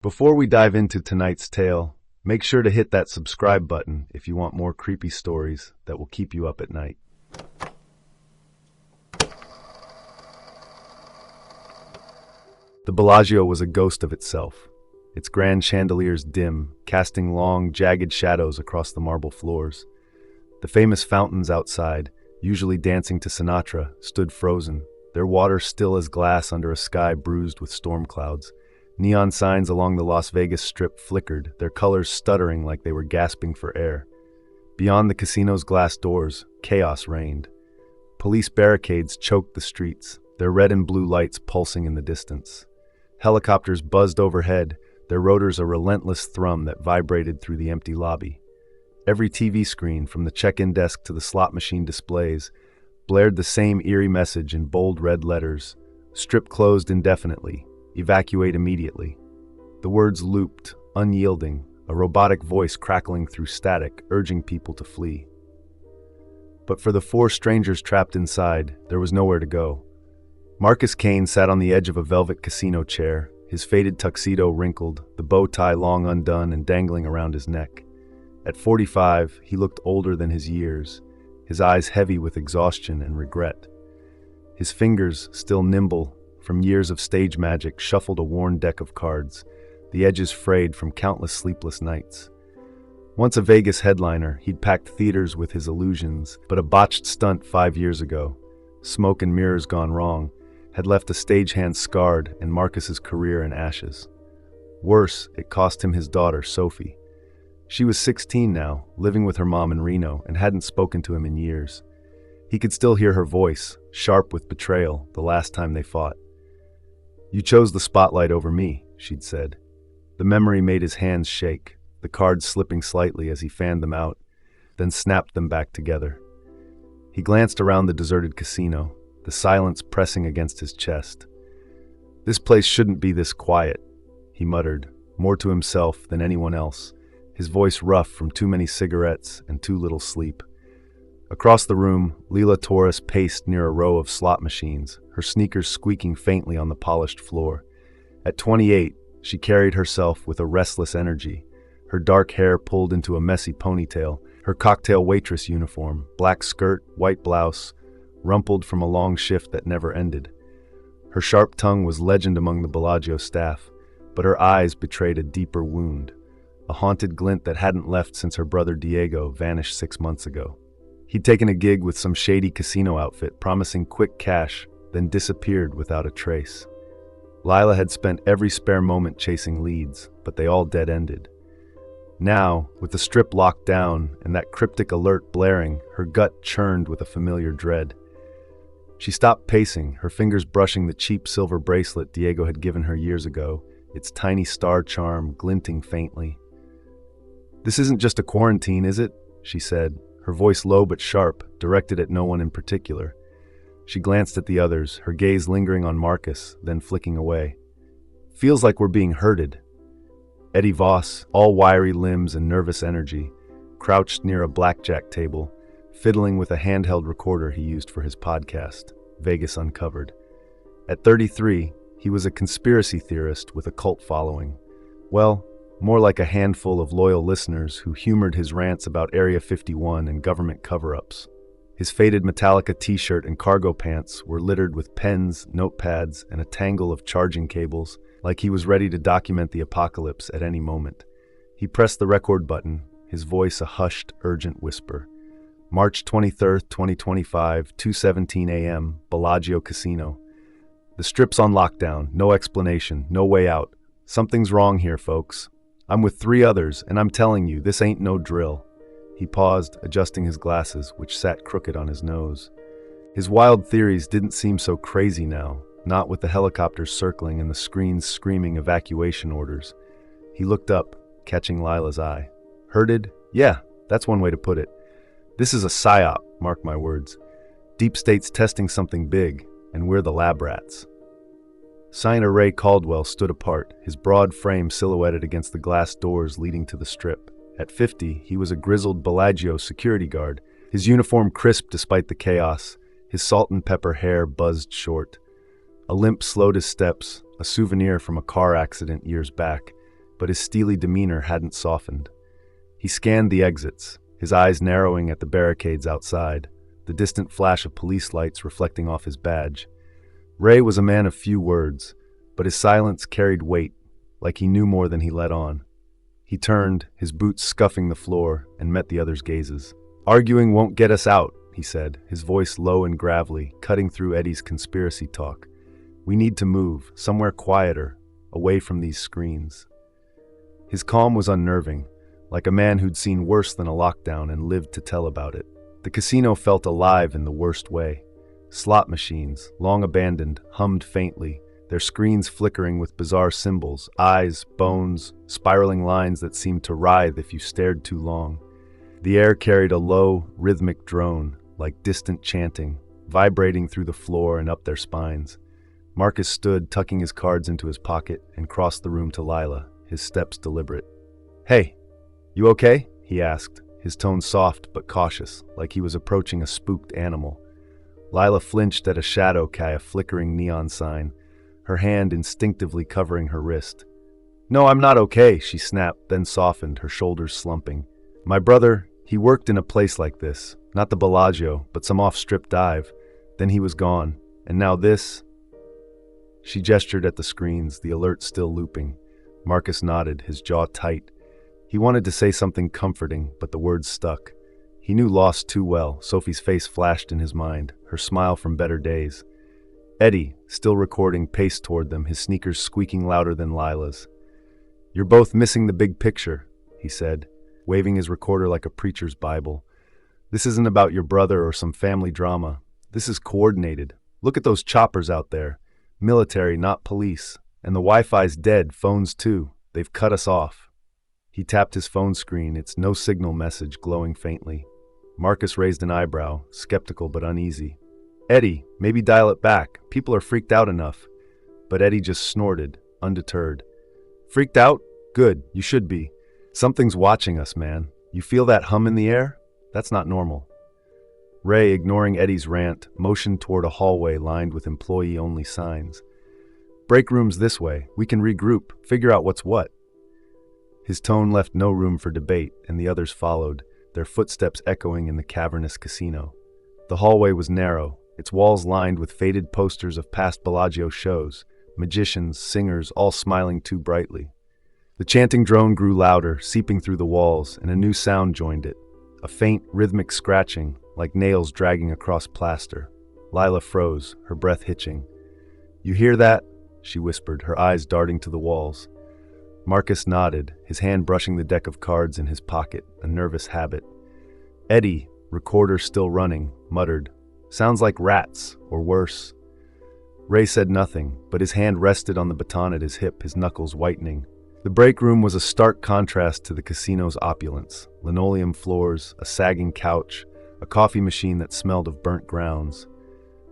Before we dive into tonight's tale, make sure to hit that subscribe button if you want more creepy stories that will keep you up at night. The Bellagio was a ghost of itself, its grand chandeliers dim, casting long, jagged shadows across the marble floors. The famous fountains outside, usually dancing to Sinatra, stood frozen, their water still as glass under a sky bruised with storm clouds. Neon signs along the Las Vegas Strip flickered, their colors stuttering like they were gasping for air. Beyond the casino's glass doors, chaos reigned. Police barricades choked the streets, their red and blue lights pulsing in the distance. Helicopters buzzed overhead, their rotors a relentless thrum that vibrated through the empty lobby. Every TV screen, from the check-in desk to the slot machine displays, blared the same eerie message in bold red letters: "Strip closed indefinitely. Evacuate immediately." The words looped, unyielding, a robotic voice crackling through static, urging people to flee. But for the four strangers trapped inside, there was nowhere to go. Marcus Kane sat on the edge of a velvet casino chair, his faded tuxedo wrinkled, the bow tie long undone and dangling around his neck. At 45, he looked older than his years, his eyes heavy with exhaustion and regret. His fingers, still nimble from years of stage magic, shuffled a worn deck of cards, the edges frayed from countless sleepless nights. Once a Vegas headliner, he'd packed theaters with his illusions, but a botched stunt 5 years ago, smoke and mirrors gone wrong, had left a stagehand scarred and Marcus's career in ashes. Worse, it cost him his daughter, Sophie. She was 16 now, living with her mom in Reno, and hadn't spoken to him in years. He could still hear her voice, sharp with betrayal, the last time they fought. "You chose the spotlight over me," she'd said. The memory made his hands shake, the cards slipping slightly as he fanned them out, then snapped them back together. He glanced around the deserted casino, the silence pressing against his chest. "This place shouldn't be this quiet," he muttered, more to himself than anyone else, his voice rough from too many cigarettes and too little sleep. Across the room, Leela Torres paced near a row of slot machines, her sneakers squeaking faintly on the polished floor. At 28, she carried herself with a restless energy, her dark hair pulled into a messy ponytail, her cocktail waitress uniform, black skirt, white blouse, rumpled from a long shift that never ended. Her sharp tongue was legend among the Bellagio staff, but her eyes betrayed a deeper wound, a haunted glint that hadn't left since her brother Diego vanished 6 months ago. He'd taken a gig with some shady casino outfit, promising quick cash, then disappeared without a trace. Lila had spent every spare moment chasing leads, but they all dead-ended. Now, with the strip locked down and that cryptic alert blaring, her gut churned with a familiar dread. She stopped pacing, her fingers brushing the cheap silver bracelet Diego had given her years ago, its tiny star charm glinting faintly. "This isn't just a quarantine, is it?" she said, her voice low but sharp, directed at no one in particular. She glanced at the others, her gaze lingering on Marcus, then flicking away. "Feels like we're being herded." Eddie Voss, all wiry limbs and nervous energy, crouched near a blackjack table, fiddling with a handheld recorder he used for his podcast, Vegas Uncovered. At 33, he was a conspiracy theorist with a cult following. Well, more like a handful of loyal listeners who humored his rants about Area 51 and government cover-ups. His faded Metallica t-shirt and cargo pants were littered with pens, notepads, and a tangle of charging cables, like he was ready to document the apocalypse at any moment. He pressed the record button, his voice a hushed, urgent whisper. March 23rd, 2025, 2:17 a.m., Bellagio Casino. "The strip's on lockdown, no explanation, no way out. Something's wrong here, folks. I'm with 3 others, and I'm telling you, this ain't no drill." He paused, adjusting his glasses, which sat crooked on his nose. His wild theories didn't seem so crazy now, not with the helicopters circling and the screens screaming evacuation orders. He looked up, catching Lila's eye. "Herded? Yeah, that's one way to put it. This is a psyop, mark my words. Deep State's testing something big, and we're the lab rats." Signer Ray Caldwell stood apart, his broad frame silhouetted against the glass doors leading to the strip. At 50, he was a grizzled Bellagio security guard, his uniform crisp despite the chaos, his salt and pepper hair buzzed short. A limp slowed his steps, a souvenir from a car accident years back, but his steely demeanor hadn't softened. He scanned the exits, his eyes narrowing at the barricades outside, the distant flash of police lights reflecting off his badge. Ray was a man of few words, but his silence carried weight, like he knew more than he let on. He turned, his boots scuffing the floor, and met the others' gazes. "Arguing won't get us out," he said, his voice low and gravelly, cutting through Eddie's conspiracy talk. "We need to move, somewhere quieter, away from these screens." His calm was unnerving, like a man who'd seen worse than a lockdown and lived to tell about it. The casino felt alive in the worst way. Slot machines, long abandoned, hummed faintly, their screens flickering with bizarre symbols, eyes, bones, spiraling lines that seemed to writhe if you stared too long. The air carried a low, rhythmic drone, like distant chanting, vibrating through the floor and up their spines. Marcus stood, tucking his cards into his pocket, and crossed the room to Lila, his steps deliberate. "Hey, you okay?" he asked, his tone soft but cautious, like he was approaching a spooked animal. Lila flinched at a shadow by a flickering neon sign, her hand instinctively covering her wrist. "No, I'm not okay," she snapped, then softened, her shoulders slumping. "My brother, he worked in a place like this, not the Bellagio, but some off-strip dive. Then he was gone, and now this." She gestured at the screens, the alert still looping. Marcus nodded, his jaw tight. He wanted to say something comforting, but the words stuck. He knew loss too well. Sophie's face flashed in his mind, her smile from better days. Eddie, still recording, paced toward them, his sneakers squeaking louder than Lila's. "You're both missing the big picture," he said, waving his recorder like a preacher's Bible. "This isn't about your brother or some family drama. This is coordinated. Look at those choppers out there. Military, not police. And the Wi-Fi's dead, phones too. They've cut us off." He tapped his phone screen, its no-signal message glowing faintly. Marcus raised an eyebrow, skeptical but uneasy. "Eddie, maybe dial it back. People are freaked out enough." But Eddie just snorted, undeterred. "Freaked out? Good, you should be. Something's watching us, man. You feel that hum in the air? That's not normal." Ray, ignoring Eddie's rant, motioned toward a hallway lined with employee-only signs. "Break room's this way. We can regroup, figure out what's what." His tone left no room for debate, and the others followed, their footsteps echoing in the cavernous casino. The hallway was narrow, its walls lined with faded posters of past Bellagio shows, magicians, singers, all smiling too brightly. The chanting drone grew louder, seeping through the walls, and a new sound joined it, a faint, rhythmic scratching, like nails dragging across plaster. Lila froze, her breath hitching. "You hear that?" she whispered, her eyes darting to the walls. Marcus nodded, his hand brushing the deck of cards in his pocket, a nervous habit. Eddie, recorder still running, muttered, "Sounds like rats, or worse." Ray said nothing, but his hand rested on the baton at his hip, his knuckles whitening. The break room was a stark contrast to the casino's opulence. Linoleum floors, a sagging couch, a coffee machine that smelled of burnt grounds.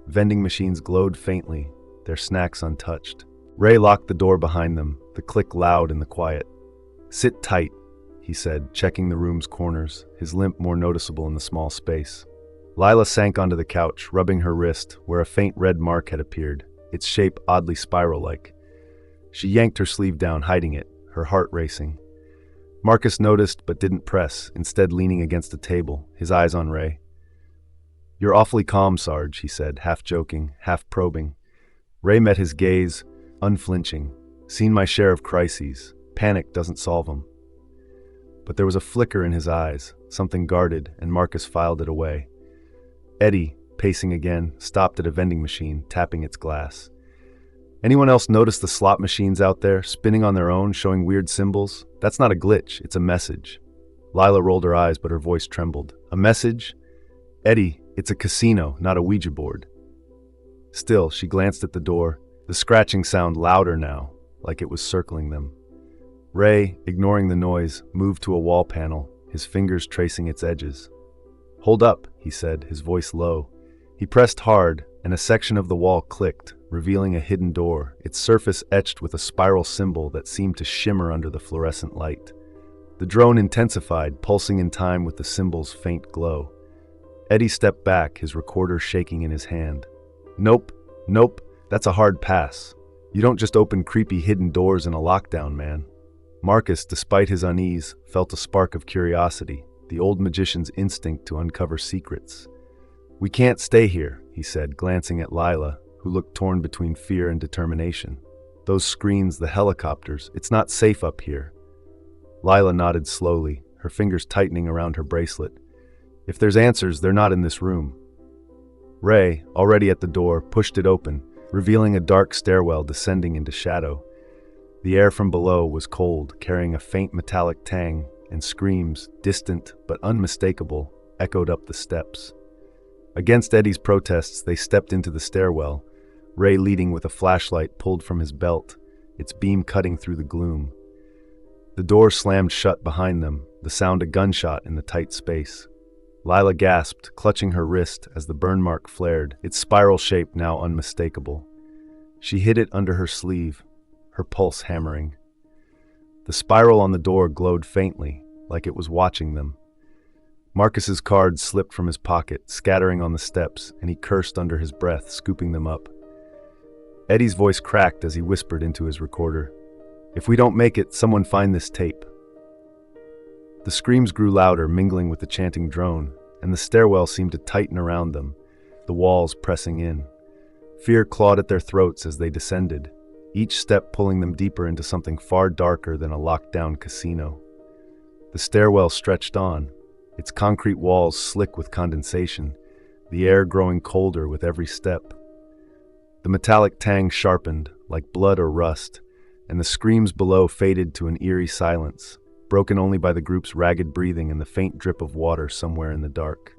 Vending machines glowed faintly, their snacks untouched. Ray locked the door behind them, the click loud in the quiet. "Sit tight," he said, checking the room's corners, his limp more noticeable in the small space. Lila sank onto the couch, rubbing her wrist, where a faint red mark had appeared, its shape oddly spiral-like. She yanked her sleeve down, hiding it, her heart racing. Marcus noticed but didn't press, instead leaning against a table, his eyes on Ray. "You're awfully calm, Sarge," he said, half joking, half probing. Ray met his gaze, unflinching. "Seen my share of crises. Panic doesn't solve them." But there was a flicker in his eyes, something guarded, and Marcus filed it away. Eddie, pacing again, stopped at a vending machine, tapping its glass. "Anyone else notice the slot machines out there, spinning on their own, showing weird symbols? That's not a glitch, it's a message." Lila rolled her eyes, but her voice trembled. "A message? Eddie, it's a casino, not a Ouija board." Still, she glanced at the door, the scratching sound louder now, like it was circling them. Ray, ignoring the noise, moved to a wall panel, his fingers tracing its edges. "Hold up," he said, his voice low. He pressed hard, and a section of the wall clicked, revealing a hidden door, its surface etched with a spiral symbol that seemed to shimmer under the fluorescent light. The drone intensified, pulsing in time with the symbol's faint glow. Eddie stepped back, his recorder shaking in his hand. Nope, that's a hard pass. You don't just open creepy hidden doors in a lockdown, man." Marcus, despite his unease, felt a spark of curiosity, the old magician's instinct to uncover secrets. "We can't stay here," he said, glancing at Lila, who looked torn between fear and determination. "Those screens, the helicopters, it's not safe up here." Lila nodded slowly, her fingers tightening around her bracelet. "If there's answers, they're not in this room." Ray, already at the door, pushed it open, revealing a dark stairwell descending into shadow. The air from below was cold, carrying a faint metallic tang, and screams, distant but unmistakable, echoed up the steps. Against Eddie's protests, they stepped into the stairwell, Ray leading with a flashlight pulled from his belt, its beam cutting through the gloom. The door slammed shut behind them, the sound a gunshot in the tight space. Lila gasped, clutching her wrist as the burn mark flared, its spiral shape now unmistakable. She hid it under her sleeve, her pulse hammering. The spiral on the door glowed faintly, like it was watching them. Marcus's cards slipped from his pocket, scattering on the steps, and he cursed under his breath, scooping them up. Eddie's voice cracked as he whispered into his recorder, "If we don't make it, someone find this tape." The screams grew louder, mingling with the chanting drone, and the stairwell seemed to tighten around them, the walls pressing in. Fear clawed at their throats as they descended, each step pulling them deeper into something far darker than a locked-down casino. The stairwell stretched on, its concrete walls slick with condensation, the air growing colder with every step. The metallic tang sharpened, like blood or rust, and the screams below faded to an eerie silence, broken only by the group's ragged breathing and the faint drip of water somewhere in the dark.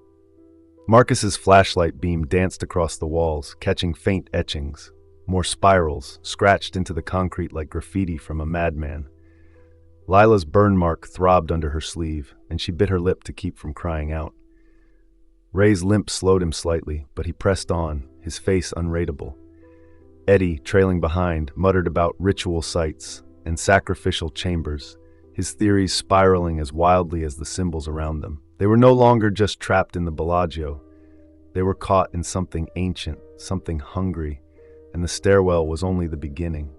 Marcus's flashlight beam danced across the walls, catching faint etchings, more spirals, scratched into the concrete like graffiti from a madman. Lila's burn mark throbbed under her sleeve, and she bit her lip to keep from crying out. Ray's limp slowed him slightly, but he pressed on, his face unreadable. Eddie, trailing behind, muttered about ritual sites and sacrificial chambers, his theories spiraling as wildly as the symbols around them. They were no longer just trapped in the Bellagio. They were caught in something ancient, something hungry, and the stairwell was only the beginning.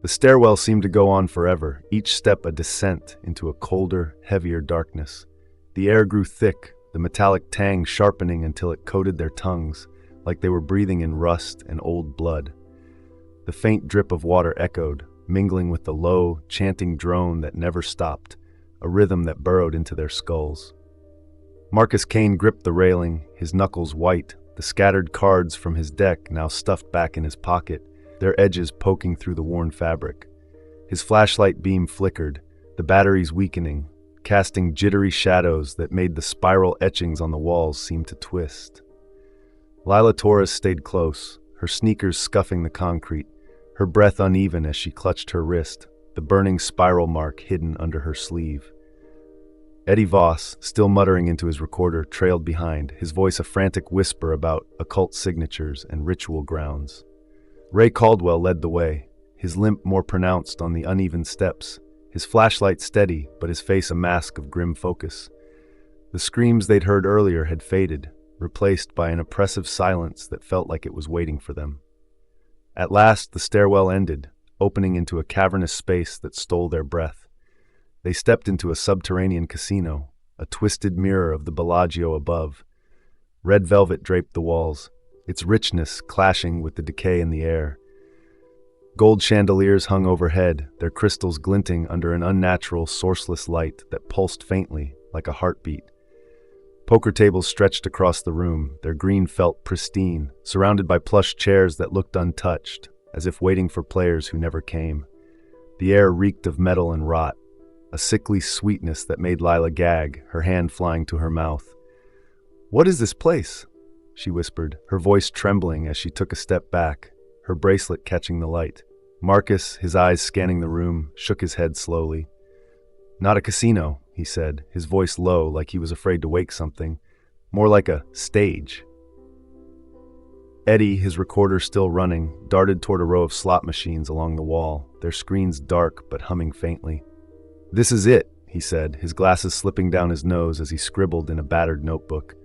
The stairwell seemed to go on forever, each step a descent into a colder, heavier darkness. The air grew thick, the metallic tang sharpening until it coated their tongues, like they were breathing in rust and old blood. The faint drip of water echoed, mingling with the low, chanting drone that never stopped, a rhythm that burrowed into their skulls. Marcus Kane gripped the railing, his knuckles white, the scattered cards from his deck now stuffed back in his pocket, their edges poking through the worn fabric. His flashlight beam flickered, the batteries weakening, casting jittery shadows that made the spiral etchings on the walls seem to twist. Lila Torres stayed close, her sneakers scuffing the concrete, her breath uneven as she clutched her wrist, the burning spiral mark hidden under her sleeve. Eddie Voss, still muttering into his recorder, trailed behind, his voice a frantic whisper about occult signatures and ritual grounds. Ray Caldwell led the way, his limp more pronounced on the uneven steps, his flashlight steady, but his face a mask of grim focus. The screams they'd heard earlier had faded, replaced by an oppressive silence that felt like it was waiting for them. At last, the stairwell ended, opening into a cavernous space that stole their breath. They stepped into a subterranean casino, a twisted mirror of the Bellagio above. Red velvet draped the walls, its richness clashing with the decay in the air. Gold chandeliers hung overhead, their crystals glinting under an unnatural, sourceless light that pulsed faintly, like a heartbeat. Poker tables stretched across the room, their green felt pristine, surrounded by plush chairs that looked untouched, as if waiting for players who never came. The air reeked of metal and rot, a sickly sweetness that made Lila gag, her hand flying to her mouth. "What is this place?" she whispered, her voice trembling as she took a step back, her bracelet catching the light. Marcus, his eyes scanning the room, shook his head slowly. "Not a casino," he said, his voice low like he was afraid to wake something. "More like a stage." Eddie, his recorder still running, darted toward a row of slot machines along the wall, their screens dark but humming faintly. "This is it," he said, his glasses slipping down his nose as he scribbled in a battered notebook.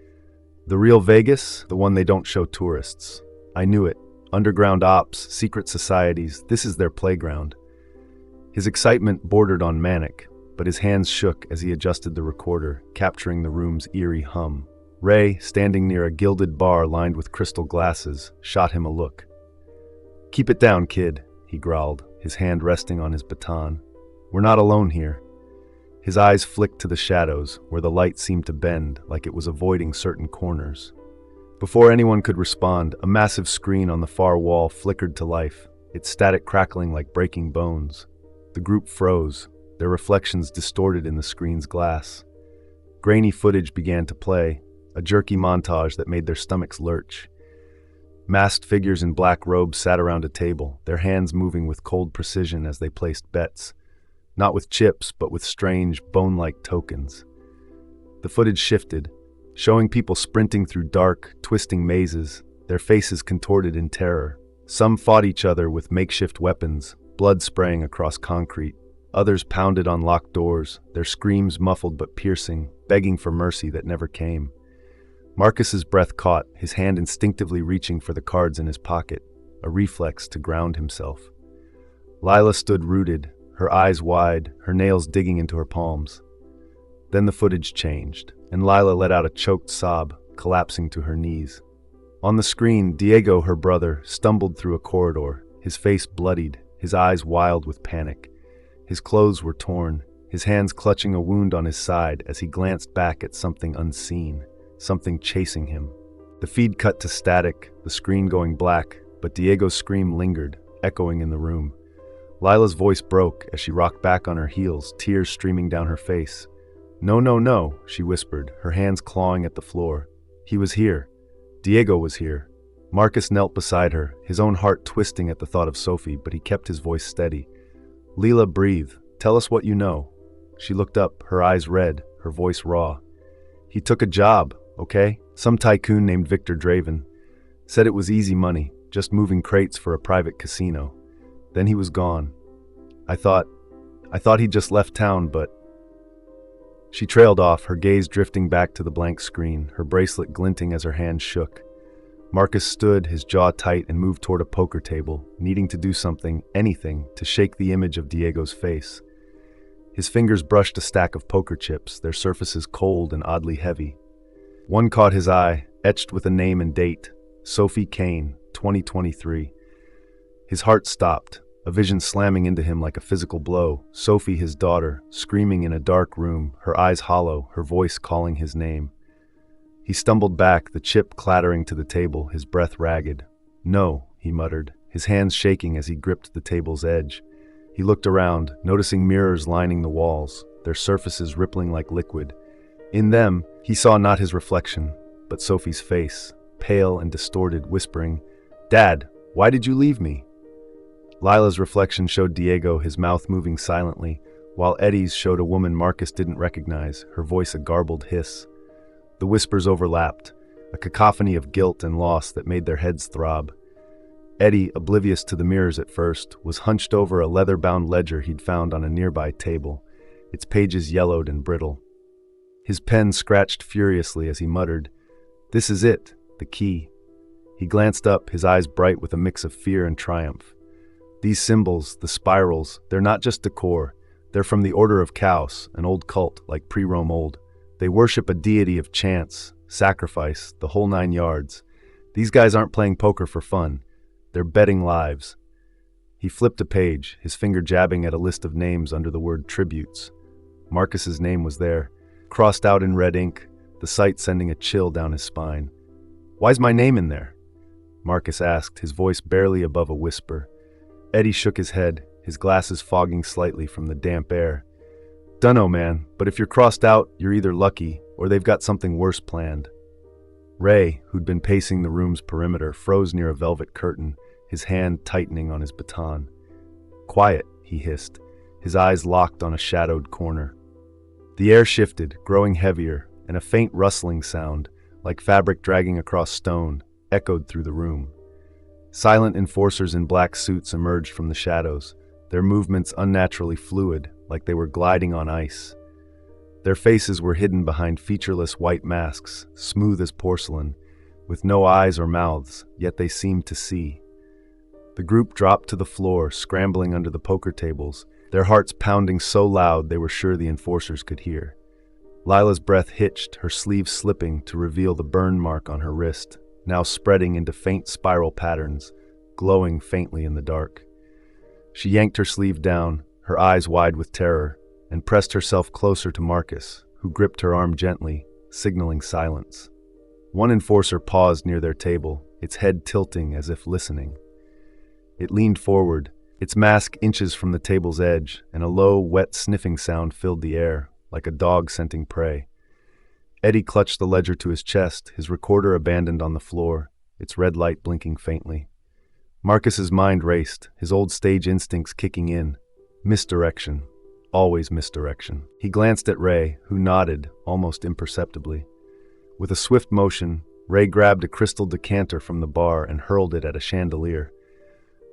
"The real Vegas, the one they don't show tourists. I knew it. Underground ops, secret societies, this is their playground." His excitement bordered on manic, but his hands shook as he adjusted the recorder, capturing the room's eerie hum. Ray, standing near a gilded bar lined with crystal glasses, shot him a look. "Keep it down, kid," he growled, his hand resting on his baton. "We're not alone here." His eyes flicked to the shadows, where the light seemed to bend, like it was avoiding certain corners. Before anyone could respond, a massive screen on the far wall flickered to life, its static crackling like breaking bones. The group froze, their reflections distorted in the screen's glass. Grainy footage began to play, a jerky montage that made their stomachs lurch. Masked figures in black robes sat around a table, their hands moving with cold precision as they placed bets. Not with chips, but with strange, bone-like tokens. The footage shifted, showing people sprinting through dark, twisting mazes, their faces contorted in terror. Some fought each other with makeshift weapons, blood spraying across concrete. Others pounded on locked doors, their screams muffled but piercing, begging for mercy that never came. Marcus's breath caught, his hand instinctively reaching for the cards in his pocket, a reflex to ground himself. Lila stood rooted, her eyes wide, her nails digging into her palms. Then the footage changed, and Lila let out a choked sob, collapsing to her knees. On the screen, Diego, her brother, stumbled through a corridor, his face bloodied, his eyes wild with panic. His clothes were torn, his hands clutching a wound on his side as he glanced back at something unseen, something chasing him. The feed cut to static, the screen going black, but Diego's scream lingered, echoing in the room. Lila's voice broke as she rocked back on her heels, tears streaming down her face. "No, no, no," she whispered, her hands clawing at the floor. He was here. Diego was here. Marcus knelt beside her, his own heart twisting at the thought of Sophie, but he kept his voice steady. "Lila, breathe. Tell us what you know." She looked up, her eyes red, her voice raw. "He took a job, okay? Some tycoon named Victor Draven. Said it was easy money, just moving crates for a private casino. Then he was gone. I thought he'd just left town, but..." She trailed off, her gaze drifting back to the blank screen, her bracelet glinting as her hand shook. Marcus stood, his jaw tight, and moved toward a poker table, needing to do something, anything, to shake the image of Diego's face. His fingers brushed a stack of poker chips, their surfaces cold and oddly heavy. One caught his eye, etched with a name and date, Sophie Kane, 2023. His heart stopped, a vision slamming into him like a physical blow. Sophie, his daughter, screaming in a dark room, her eyes hollow, her voice calling his name. He stumbled back, the chip clattering to the table, his breath ragged. "No," he muttered, his hands shaking as he gripped the table's edge. He looked around, noticing mirrors lining the walls, their surfaces rippling like liquid. In them, he saw not his reflection, but Sophie's face, pale and distorted, whispering, "Dad, why did you leave me?" Lila's reflection showed Diego, his mouth moving silently, while Eddie's showed a woman Marcus didn't recognize, her voice a garbled hiss. The whispers overlapped, a cacophony of guilt and loss that made their heads throb. Eddie, oblivious to the mirrors at first, was hunched over a leather-bound ledger he'd found on a nearby table, its pages yellowed and brittle. His pen scratched furiously as he muttered, "This is it, the key." He glanced up, his eyes bright with a mix of fear and triumph. These symbols, the spirals, they're not just decor. They're from the Order of Chaos, an old cult like pre-Rome old. They worship a deity of chance, sacrifice, the whole 9 yards. These guys aren't playing poker for fun. They're betting lives. He flipped a page, his finger jabbing at a list of names under the word tributes. Marcus's name was there, crossed out in red ink, the sight sending a chill down his spine. "Why's my name in there?" Marcus asked, his voice barely above a whisper. Eddie shook his head, his glasses fogging slightly from the damp air. "Dunno, man, but if you're crossed out, you're either lucky, or they've got something worse planned." Ray, who'd been pacing the room's perimeter, froze near a velvet curtain, his hand tightening on his baton. "Quiet," he hissed, his eyes locked on a shadowed corner. The air shifted, growing heavier, and a faint rustling sound, like fabric dragging across stone, echoed through the room. Silent enforcers in black suits emerged from the shadows, their movements unnaturally fluid, like they were gliding on ice. Their faces were hidden behind featureless white masks, smooth as porcelain, with no eyes or mouths, yet they seemed to see. The group dropped to the floor, scrambling under the poker tables, their hearts pounding so loud they were sure the enforcers could hear. Lila's breath hitched, her sleeve slipping to reveal the burn mark on her wrist, now spreading into faint spiral patterns, glowing faintly in the dark. She yanked her sleeve down, her eyes wide with terror, and pressed herself closer to Marcus, who gripped her arm gently, signaling silence. One enforcer paused near their table, its head tilting as if listening. It leaned forward, its mask inches from the table's edge, and a low, wet sniffing sound filled the air, like a dog scenting prey. Eddie clutched the ledger to his chest, his recorder abandoned on the floor, its red light blinking faintly. Marcus's mind raced, his old stage instincts kicking in. Misdirection. Always misdirection. He glanced at Ray, who nodded, almost imperceptibly. With a swift motion, Ray grabbed a crystal decanter from the bar and hurled it at a chandelier.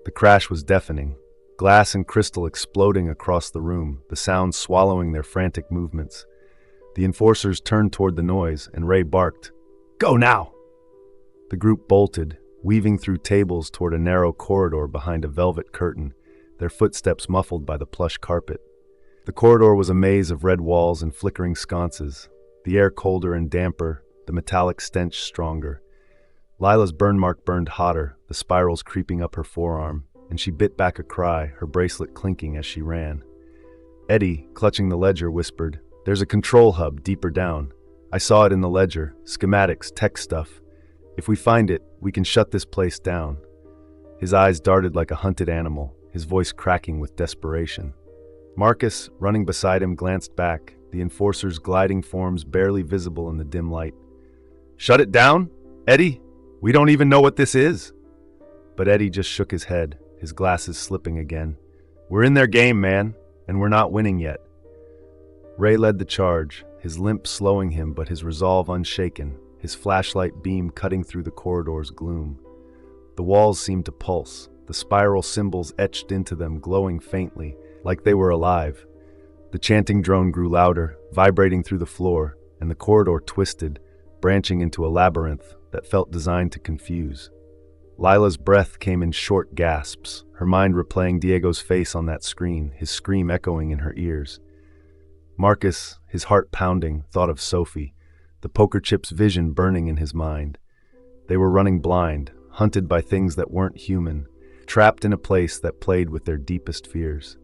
The crash was deafening, glass and crystal exploding across the room, the sound swallowing their frantic movements. The enforcers turned toward the noise, and Ray barked, "Go now!" The group bolted, weaving through tables toward a narrow corridor behind a velvet curtain, their footsteps muffled by the plush carpet. The corridor was a maze of red walls and flickering sconces, the air colder and damper, the metallic stench stronger. Lila's burn mark burned hotter, the spirals creeping up her forearm, and she bit back a cry, her bracelet clinking as she ran. Eddie, clutching the ledger, whispered, "There's a control hub deeper down. I saw it in the ledger, schematics, tech stuff. If we find it, we can shut this place down." His eyes darted like a hunted animal, his voice cracking with desperation. Marcus, running beside him, glanced back, the enforcers' gliding forms barely visible in the dim light. "Shut it down? Eddie? We don't even know what this is." But Eddie just shook his head, his glasses slipping again. "We're in their game, man, and we're not winning yet." Ray led the charge, his limp slowing him but his resolve unshaken, his flashlight beam cutting through the corridor's gloom. The walls seemed to pulse, the spiral symbols etched into them glowing faintly, like they were alive. The chanting drone grew louder, vibrating through the floor, and the corridor twisted, branching into a labyrinth that felt designed to confuse. Lila's breath came in short gasps, her mind replaying Diego's face on that screen, his scream echoing in her ears. Marcus, his heart pounding, thought of Sophie, the poker chip's vision burning in his mind. They were running blind, hunted by things that weren't human, trapped in a place that played with their deepest fears.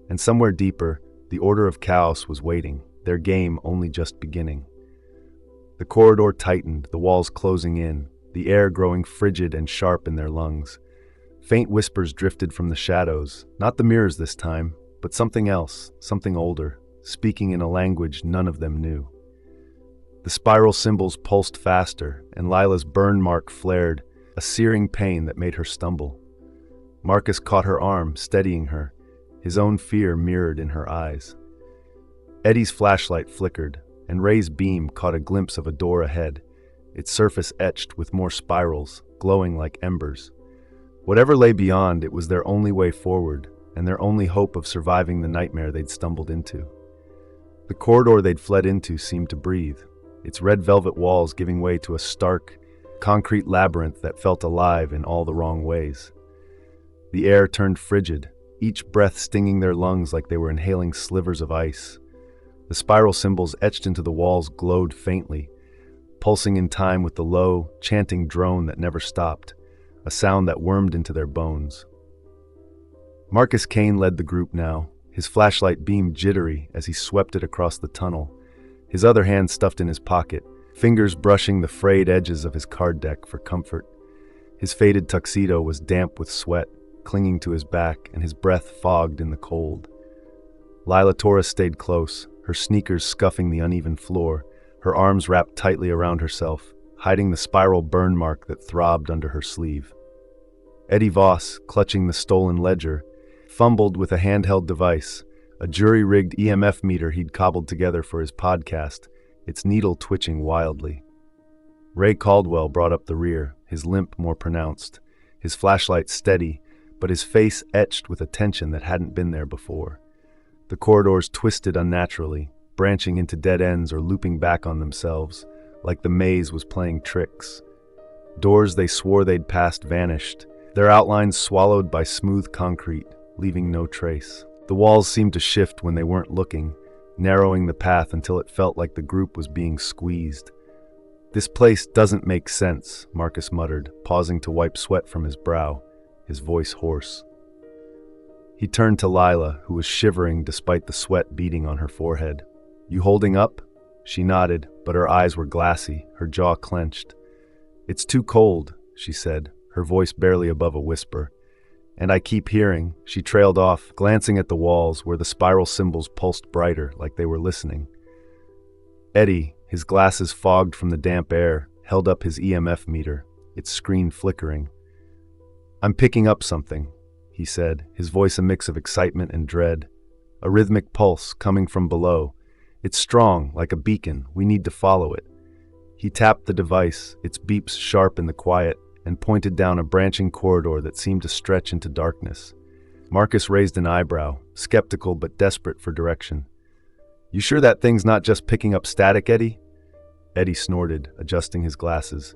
And somewhere deeper, the Order of Chaos was waiting, their game only just beginning. The corridor tightened, the walls closing in, the air growing frigid and sharp in their lungs. Faint whispers drifted from the shadows, not the mirrors this time, but something else, something older, speaking in a language none of them knew. The spiral symbols pulsed faster, and Lila's burn mark flared, a searing pain that made her stumble. Marcus caught her arm, steadying her, his own fear mirrored in her eyes. Eddie's flashlight flickered, and Ray's beam caught a glimpse of a door ahead, its surface etched with more spirals, glowing like embers. Whatever lay beyond, it was their only way forward, and their only hope of surviving the nightmare they'd stumbled into. The corridor they'd fled into seemed to breathe, its red velvet walls giving way to a stark, concrete labyrinth that felt alive in all the wrong ways. The air turned frigid, each breath stinging their lungs like they were inhaling slivers of ice. The spiral symbols etched into the walls glowed faintly, pulsing in time with the low, chanting drone that never stopped, a sound that wormed into their bones. Marcus Kane led the group now, his flashlight beam jittery as he swept it across the tunnel, his other hand stuffed in his pocket, fingers brushing the frayed edges of his card deck for comfort. His faded tuxedo was damp with sweat, clinging to his back, and his breath fogged in the cold. Lila Torres stayed close, her sneakers scuffing the uneven floor, her arms wrapped tightly around herself, hiding the spiral burn mark that throbbed under her sleeve. Eddie Voss, clutching the stolen ledger, fumbled with a handheld device, a jury-rigged EMF meter he'd cobbled together for his podcast, its needle twitching wildly. Ray Caldwell brought up the rear, his limp more pronounced, his flashlight steady, but his face etched with a tension that hadn't been there before. The corridors twisted unnaturally, branching into dead ends or looping back on themselves, like the maze was playing tricks. Doors they swore they'd passed vanished, their outlines swallowed by smooth concrete, leaving no trace. The walls seemed to shift when they weren't looking, narrowing the path until it felt like the group was being squeezed. "This place doesn't make sense," Marcus muttered, pausing to wipe sweat from his brow, his voice hoarse. He turned to Lila, who was shivering despite the sweat beading on her forehead. "You holding up?" She nodded, but her eyes were glassy, her jaw clenched. "It's too cold," she said, her voice barely above a whisper. "And I keep hearing," she trailed off, glancing at the walls where the spiral symbols pulsed brighter, like they were listening. Eddie, his glasses fogged from the damp air, held up his EMF meter, its screen flickering. "I'm picking up something," he said, his voice a mix of excitement and dread. "A rhythmic pulse coming from below. It's strong, like a beacon. We need to follow it." He tapped the device, its beeps sharp in the quiet, and pointed down a branching corridor that seemed to stretch into darkness. Marcus raised an eyebrow, skeptical but desperate for direction. "You sure that thing's not just picking up static, Eddie?" Eddie snorted, adjusting his glasses.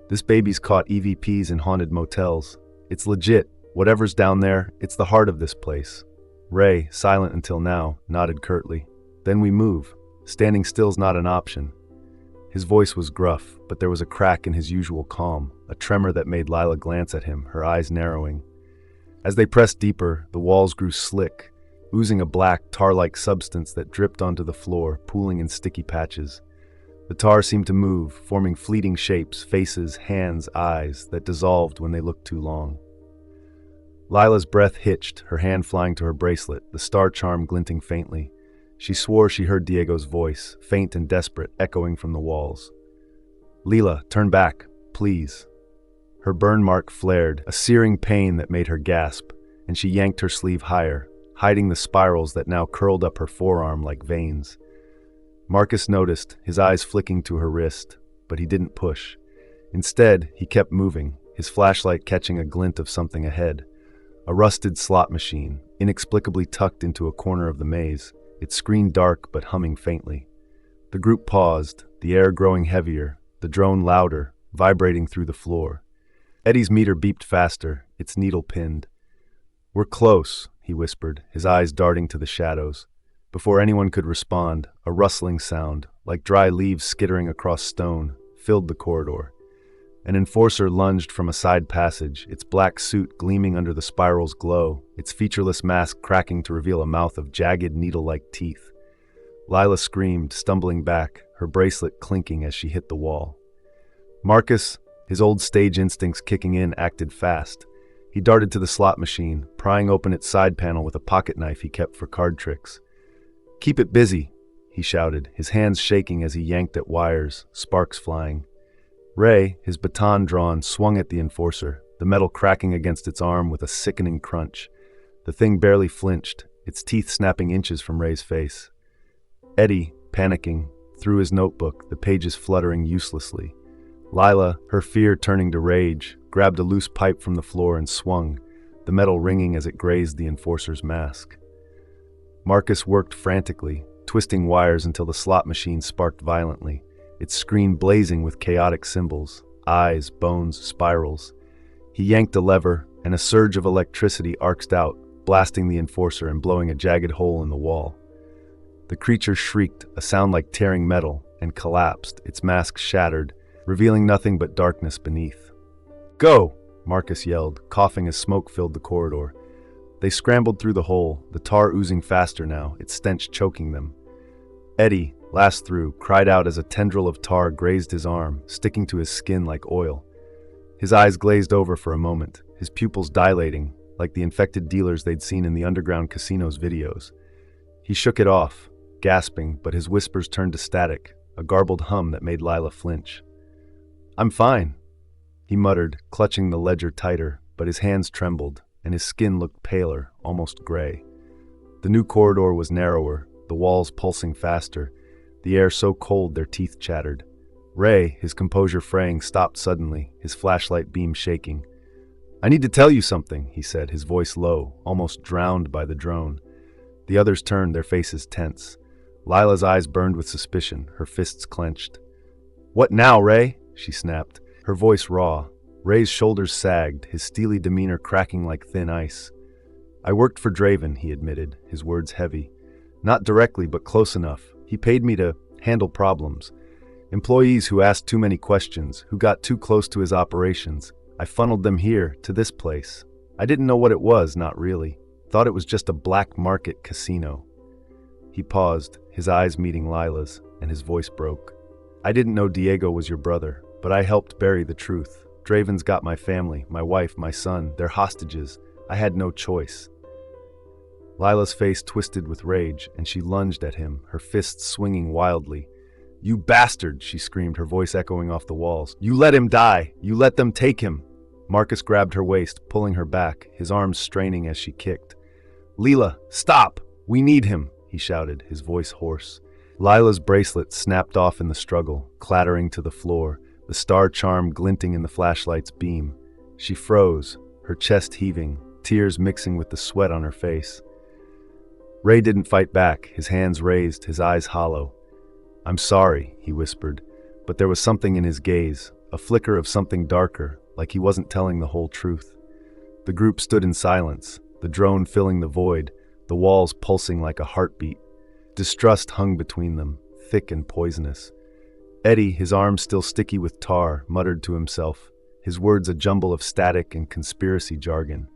"This baby's caught EVPs in haunted motels. It's legit. Whatever's down there, it's the heart of this place." Ray, silent until now, nodded curtly. "Then we move. Standing still's not an option." His voice was gruff, but there was a crack in his usual calm, a tremor that made Lila glance at him, her eyes narrowing. As they pressed deeper, the walls grew slick, oozing a black, tar-like substance that dripped onto the floor, pooling in sticky patches. The tar seemed to move, forming fleeting shapes, faces, hands, eyes, that dissolved when they looked too long. Lila's breath hitched, her hand flying to her bracelet, the star charm glinting faintly. She swore she heard Diego's voice, faint and desperate, echoing from the walls. "Lila, turn back, please." Her burn mark flared, a searing pain that made her gasp, and she yanked her sleeve higher, hiding the spirals that now curled up her forearm like veins. Marcus noticed, his eyes flicking to her wrist, but he didn't push. Instead, he kept moving, his flashlight catching a glint of something ahead. A rusted slot machine, inexplicably tucked into a corner of the maze, its screen dark but humming faintly. The group paused, the air growing heavier, the drone louder, vibrating through the floor. Eddie's meter beeped faster, its needle pinned. "We're close," he whispered, his eyes darting to the shadows. Before anyone could respond, a rustling sound, like dry leaves skittering across stone, filled the corridor. An enforcer lunged from a side passage, its black suit gleaming under the spiral's glow, its featureless mask cracking to reveal a mouth of jagged, needle-like teeth. Lila screamed, stumbling back, her bracelet clinking as she hit the wall. Marcus, his old stage instincts kicking in, acted fast. He darted to the slot machine, prying open its side panel with a pocket knife he kept for card tricks. "Keep it busy," he shouted, his hands shaking as he yanked at wires, sparks flying. Ray, his baton drawn, swung at the enforcer, the metal cracking against its arm with a sickening crunch. The thing barely flinched, its teeth snapping inches from Ray's face. Eddie, panicking, threw his notebook, the pages fluttering uselessly. Lila, her fear turning to rage, grabbed a loose pipe from the floor and swung, the metal ringing as it grazed the enforcer's mask. Marcus worked frantically, twisting wires until the slot machine sparked violently, its screen blazing with chaotic symbols, eyes, bones, spirals. He yanked a lever, and a surge of electricity arced out, blasting the enforcer and blowing a jagged hole in the wall. The creature shrieked, a sound like tearing metal, and collapsed, its mask shattered, revealing nothing but darkness beneath. "Go!" Marcus yelled, coughing as smoke filled the corridor. They scrambled through the hole, the tar oozing faster now, its stench choking them. Eddie, last through, cried out as a tendril of tar grazed his arm, sticking to his skin like oil. His eyes glazed over for a moment, his pupils dilating, like the infected dealers they'd seen in the underground casino's videos. He shook it off, gasping, but his whispers turned to static, a garbled hum that made Lila flinch. "I'm fine," he muttered, clutching the ledger tighter, but his hands trembled, and his skin looked paler, almost gray. The new corridor was narrower, the walls pulsing faster, the air so cold their teeth chattered. Ray, his composure fraying, stopped suddenly, his flashlight beam shaking. "I need to tell you something," he said, his voice low, almost drowned by the drone. The others turned, their faces tense. Lila's eyes burned with suspicion, her fists clenched. "What now, Ray?" she snapped, her voice raw. Ray's shoulders sagged, his steely demeanor cracking like thin ice. I worked for Draven, he admitted, his words heavy. Not directly, but close enough. He paid me to handle problems. Employees who asked too many questions, who got too close to his operations. I funneled them here, to this place. I didn't know what it was, not really. Thought it was just a black market casino. He paused, his eyes meeting Lila's, and his voice broke. I didn't know Diego was your brother, but I helped bury the truth. Draven's got my family, my wife, my son. They're hostages. I had no choice. Lila's face twisted with rage, and she lunged at him, her fists swinging wildly. You bastard, she screamed, her voice echoing off the walls. You let him die. You let them take him. Marcus grabbed her waist, pulling her back, his arms straining as she kicked. Lila, stop! We need him, he shouted, his voice hoarse. Lila's bracelet snapped off in the struggle, clattering to the floor, the star charm glinting in the flashlight's beam. She froze, her chest heaving, tears mixing with the sweat on her face. Ray didn't fight back, his hands raised, his eyes hollow. I'm sorry, he whispered, but there was something in his gaze, a flicker of something darker, like he wasn't telling the whole truth. The group stood in silence, the drone filling the void, the walls pulsing like a heartbeat. Distrust hung between them, thick and poisonous. Eddie, his arms still sticky with tar, muttered to himself, his words a jumble of static and conspiracy jargon.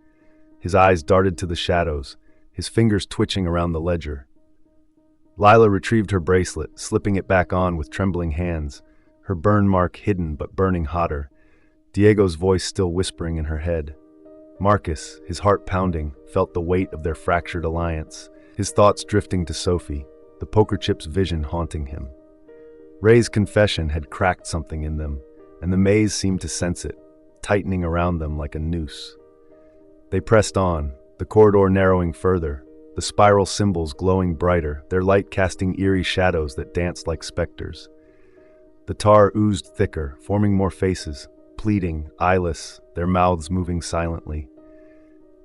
His eyes darted to the shadows, his fingers twitching around the ledger. Lila retrieved her bracelet, slipping it back on with trembling hands, her burn mark hidden but burning hotter, Diego's voice still whispering in her head. Marcus, his heart pounding, felt the weight of their fractured alliance, his thoughts drifting to Sophie, the poker chip's vision haunting him. Ray's confession had cracked something in them, and the maze seemed to sense it, tightening around them like a noose. They pressed on, the corridor narrowing further, the spiral symbols glowing brighter, their light casting eerie shadows that danced like specters. The tar oozed thicker, forming more faces, pleading, eyeless, their mouths moving silently.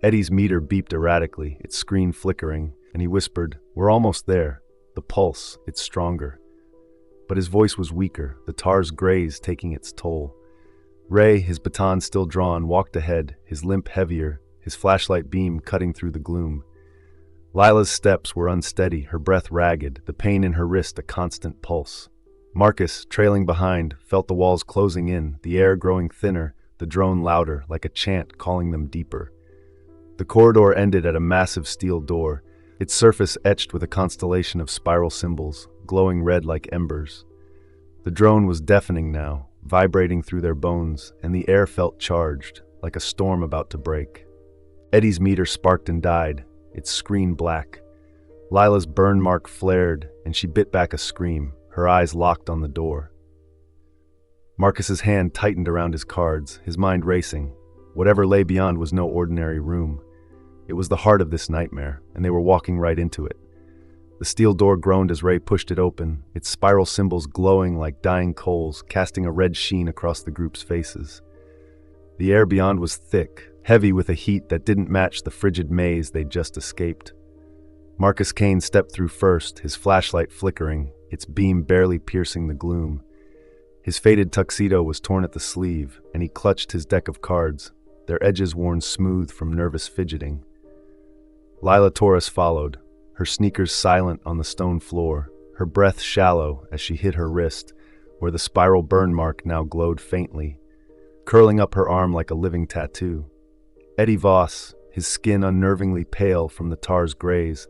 Eddie's meter beeped erratically, its screen flickering, and he whispered, We're almost there. The pulse, it's stronger. But his voice was weaker, the tar's graze taking its toll. Ray, his baton still drawn, walked ahead, his limp heavier, his flashlight beam cutting through the gloom. Lila's steps were unsteady, her breath ragged, the pain in her wrist a constant pulse. Marcus, trailing behind, felt the walls closing in, the air growing thinner, the drone louder, like a chant calling them deeper. The corridor ended at a massive steel door, its surface etched with a constellation of spiral symbols, glowing red like embers. The drone was deafening now, vibrating through their bones, and the air felt charged, like a storm about to break. Eddie's meter sparked and died, its screen black. Lila's burn mark flared, and she bit back a scream, her eyes locked on the door. Marcus's hand tightened around his cards, his mind racing. Whatever lay beyond was no ordinary room. It was the heart of this nightmare, and they were walking right into it. The steel door groaned as Ray pushed it open, its spiral symbols glowing like dying coals, casting a red sheen across the group's faces. The air beyond was thick, heavy with a heat that didn't match the frigid maze they'd just escaped. Marcus Kane stepped through first, his flashlight flickering, its beam barely piercing the gloom. His faded tuxedo was torn at the sleeve, and he clutched his deck of cards, their edges worn smooth from nervous fidgeting. Lila Torres followed, her sneakers silent on the stone floor, her breath shallow as she hit her wrist, where the spiral burn mark now glowed faintly, curling up her arm like a living tattoo. Eddie Voss, his skin unnervingly pale from the tar's graze,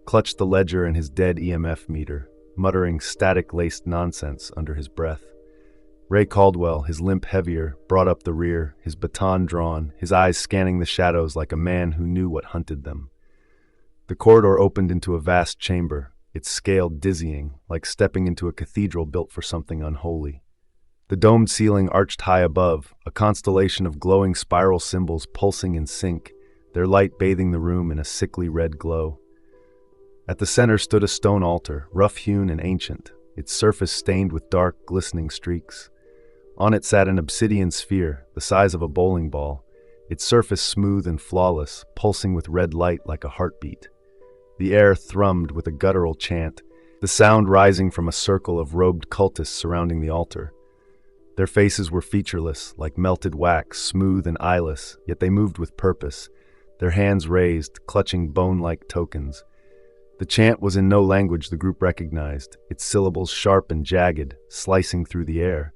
clutched the ledger and his dead EMF meter, muttering static-laced nonsense under his breath. Ray Caldwell, his limp heavier, brought up the rear, his baton drawn, his eyes scanning the shadows like a man who knew what hunted them. The corridor opened into a vast chamber, its scale dizzying, like stepping into a cathedral built for something unholy. The domed ceiling arched high above, a constellation of glowing spiral symbols pulsing in sync, their light bathing the room in a sickly red glow. At the center stood a stone altar, rough-hewn and ancient, its surface stained with dark, glistening streaks. On it sat an obsidian sphere, the size of a bowling ball, its surface smooth and flawless, pulsing with red light like a heartbeat. The air thrummed with a guttural chant, the sound rising from a circle of robed cultists surrounding the altar. Their faces were featureless, like melted wax, smooth and eyeless, yet they moved with purpose, their hands raised, clutching bone-like tokens. The chant was in no language the group recognized, its syllables sharp and jagged, slicing through the air.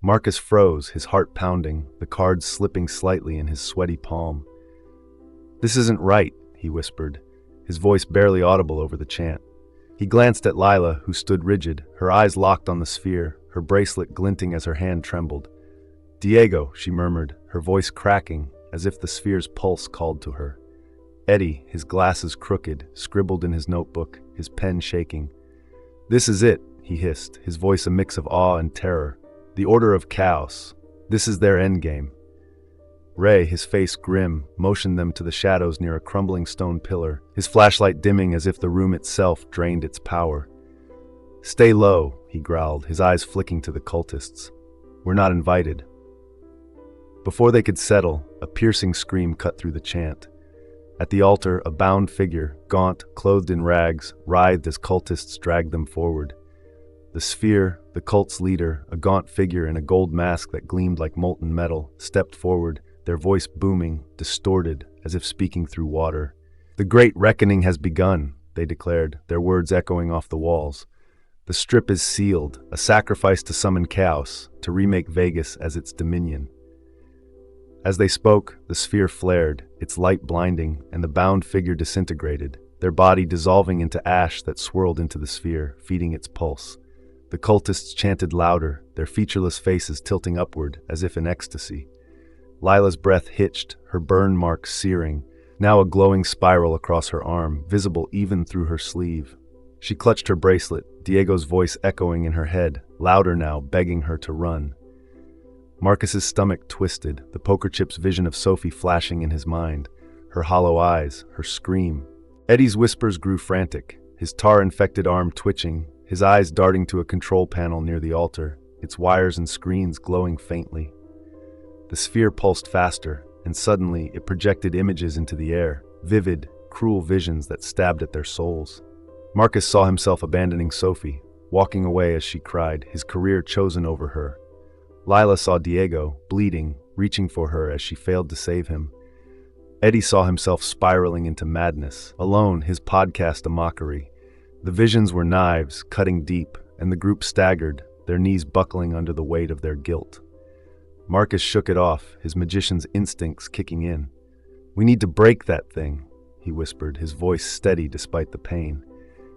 Marcus froze, his heart pounding, the cards slipping slightly in his sweaty palm. "This isn't right," he whispered, his voice barely audible over the chant. He glanced at Lila, who stood rigid, her eyes locked on the sphere, her bracelet glinting as her hand trembled. "Diego," she murmured, her voice cracking, as if the sphere's pulse called to her. Eddie, his glasses crooked, scribbled in his notebook, his pen shaking. "This is it," he hissed, his voice a mix of awe and terror. "The Order of Chaos. This is their endgame." Ray, his face grim, motioned them to the shadows near a crumbling stone pillar, his flashlight dimming as if the room itself drained its power. "Stay low," he growled, his eyes flicking to the cultists. "We're not invited." Before they could settle, a piercing scream cut through the chant. At the altar, a bound figure, gaunt, clothed in rags, writhed as cultists dragged them forward. The sphere, the cult's leader, a gaunt figure in a gold mask that gleamed like molten metal, stepped forward, their voice booming, distorted, as if speaking through water. "The great reckoning has begun," they declared, their words echoing off the walls. "The strip is sealed, a sacrifice to summon chaos, to remake Vegas as its dominion." As they spoke, the sphere flared, its light blinding, and the bound figure disintegrated, their body dissolving into ash that swirled into the sphere, feeding its pulse. The cultists chanted louder, their featureless faces tilting upward, as if in ecstasy. Lila's breath hitched, her burn marks searing, now a glowing spiral across her arm, visible even through her sleeve. She clutched her bracelet, Diego's voice echoing in her head, louder now, begging her to run. Marcus's stomach twisted, the poker chip's vision of Sophie flashing in his mind, her hollow eyes, her scream. Eddie's whispers grew frantic, his tar-infected arm twitching, his eyes darting to a control panel near the altar, its wires and screens glowing faintly. The sphere pulsed faster, and suddenly it projected images into the air, vivid, cruel visions that stabbed at their souls. Marcus saw himself abandoning Sophie, walking away as she cried, his career chosen over her. Lila saw Diego, bleeding, reaching for her as she failed to save him. Eddie saw himself spiraling into madness, alone, his podcast a mockery. The visions were knives, cutting deep, and the group staggered, their knees buckling under the weight of their guilt. Marcus shook it off, his magician's instincts kicking in. "We need to break that thing," he whispered, his voice steady despite the pain.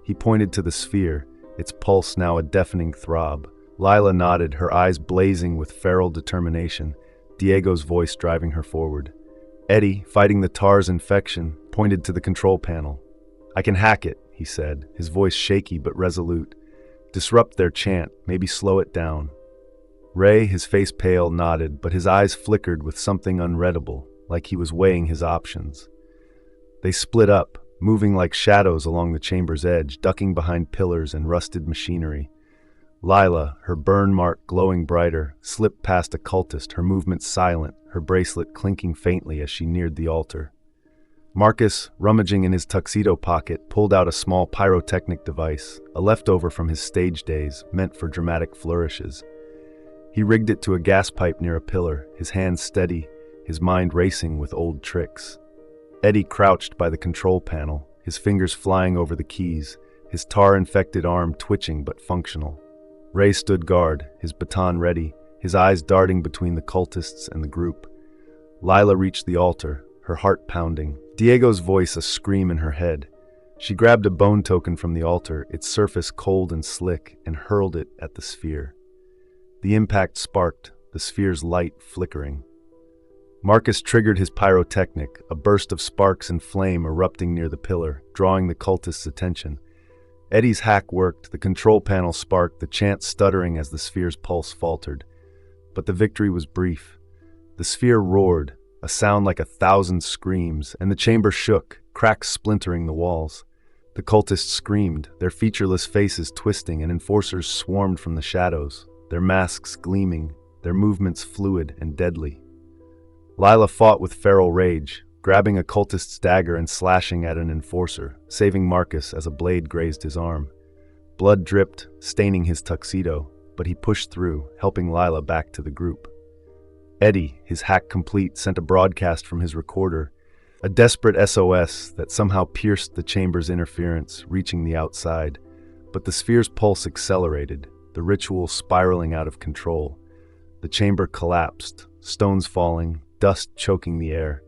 He pointed to the sphere, its pulse now a deafening throb. Lila nodded, her eyes blazing with feral determination, Diego's voice driving her forward. Eddie, fighting the tar's infection, pointed to the control panel. "I can hack it," he said, his voice shaky but resolute. "Disrupt their chant, maybe slow it down." Ray, his face pale, nodded, but his eyes flickered with something unreadable, like he was weighing his options. They split up, moving like shadows along the chamber's edge, ducking behind pillars and rusted machinery. Lila, her burn mark glowing brighter, slipped past a cultist, her movements silent, her bracelet clinking faintly as she neared the altar. Marcus, rummaging in his tuxedo pocket, pulled out a small pyrotechnic device, a leftover from his stage days, meant for dramatic flourishes. He rigged it to a gas pipe near a pillar, his hands steady, his mind racing with old tricks. Eddie crouched by the control panel, his fingers flying over the keys, his tar-infected arm twitching but functional. Ray stood guard, his baton ready, his eyes darting between the cultists and the group. Lila reached the altar, her heart pounding, Diego's voice a scream in her head. She grabbed a bone token from the altar, its surface cold and slick, and hurled it at the sphere. The impact sparked, the sphere's light flickering. Marcus triggered his pyrotechnic, a burst of sparks and flame erupting near the pillar, drawing the cultists' attention. Eddie's hack worked, the control panel sparked, the chant stuttering as the sphere's pulse faltered. But the victory was brief. The sphere roared, a sound like 1,000 screams, and the chamber shook, cracks splintering the walls. The cultists screamed, their featureless faces twisting, and enforcers swarmed from the shadows, their masks gleaming, their movements fluid and deadly. Lila fought with feral rage, grabbing a cultist's dagger and slashing at an enforcer, saving Marcus as a blade grazed his arm. Blood dripped, staining his tuxedo, but he pushed through, helping Lila back to the group. Eddie, his hack complete, sent a broadcast from his recorder. A desperate SOS that somehow pierced the chamber's interference, reaching the outside. But the sphere's pulse accelerated, the ritual spiraling out of control. The chamber collapsed, stones falling, dust choking the air.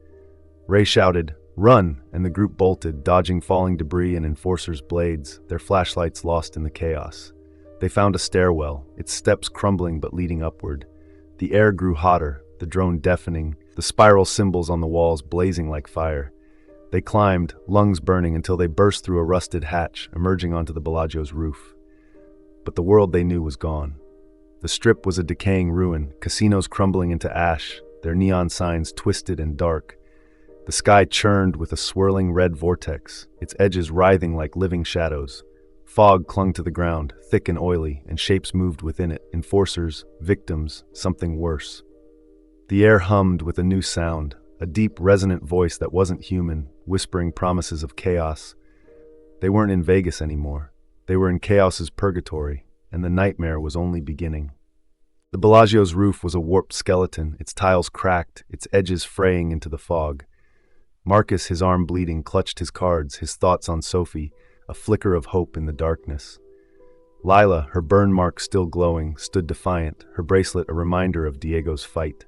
Ray shouted, "Run!" and the group bolted, dodging falling debris and enforcers' blades, their flashlights lost in the chaos. They found a stairwell, its steps crumbling but leading upward. The air grew hotter, the drone deafening, the spiral symbols on the walls blazing like fire. They climbed, lungs burning, until they burst through a rusted hatch, emerging onto the Bellagio's roof. But the world they knew was gone. The Strip was a decaying ruin, casinos crumbling into ash, their neon signs twisted and dark. The sky churned with a swirling red vortex, its edges writhing like living shadows. Fog clung to the ground, thick and oily, and shapes moved within it, enforcers, victims, something worse. The air hummed with a new sound, a deep, resonant voice that wasn't human, whispering promises of chaos. They weren't in Vegas anymore. They were in chaos's purgatory, and the nightmare was only beginning. The Bellagio's roof was a warped skeleton, its tiles cracked, its edges fraying into the fog. Marcus, his arm bleeding, clutched his cards, his thoughts on Sophie, a flicker of hope in the darkness. Lila, her burn mark still glowing, stood defiant, her bracelet a reminder of Diego's fight.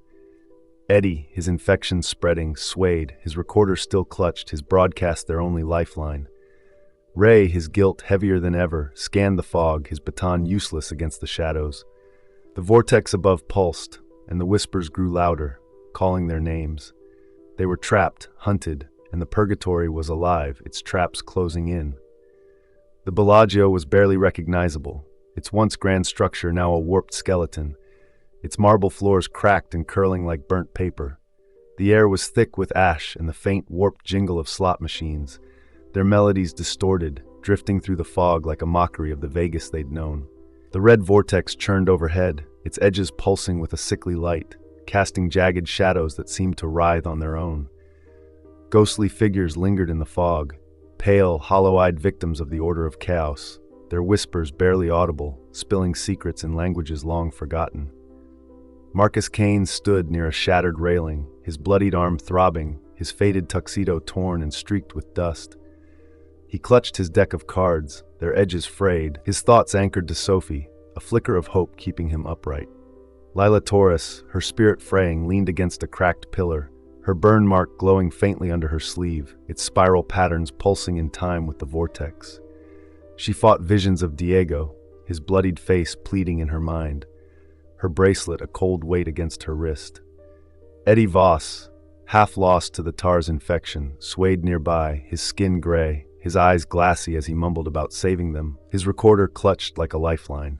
Eddie, his infection spreading, swayed, his recorder still clutched, his broadcast their only lifeline. Ray, his guilt heavier than ever, scanned the fog, his baton useless against the shadows. The vortex above pulsed, and the whispers grew louder, calling their names. They were trapped, hunted, and the purgatory was alive, its traps closing in. The Bellagio was barely recognizable, its once grand structure now a warped skeleton, its marble floors cracked and curling like burnt paper. The air was thick with ash and the faint, warped jingle of slot machines, their melodies distorted, drifting through the fog like a mockery of the Vegas they'd known. The red vortex churned overhead, its edges pulsing with a sickly light, casting jagged shadows that seemed to writhe on their own. Ghostly figures lingered in the fog, pale, hollow-eyed victims of the order of chaos, their whispers barely audible, spilling secrets in languages long forgotten. Marcus Kane stood near a shattered railing, his bloodied arm throbbing, his faded tuxedo torn and streaked with dust. He clutched his deck of cards, their edges frayed, his thoughts anchored to Sophie, a flicker of hope keeping him upright. Lila Torres, her spirit fraying, leaned against a cracked pillar, her burn mark glowing faintly under her sleeve, its spiral patterns pulsing in time with the vortex. She fought visions of Diego, his bloodied face pleading in her mind, her bracelet a cold weight against her wrist. Eddie Voss, half lost to the tar's infection, swayed nearby, his skin gray, his eyes glassy as he mumbled about saving them, his recorder clutched like a lifeline.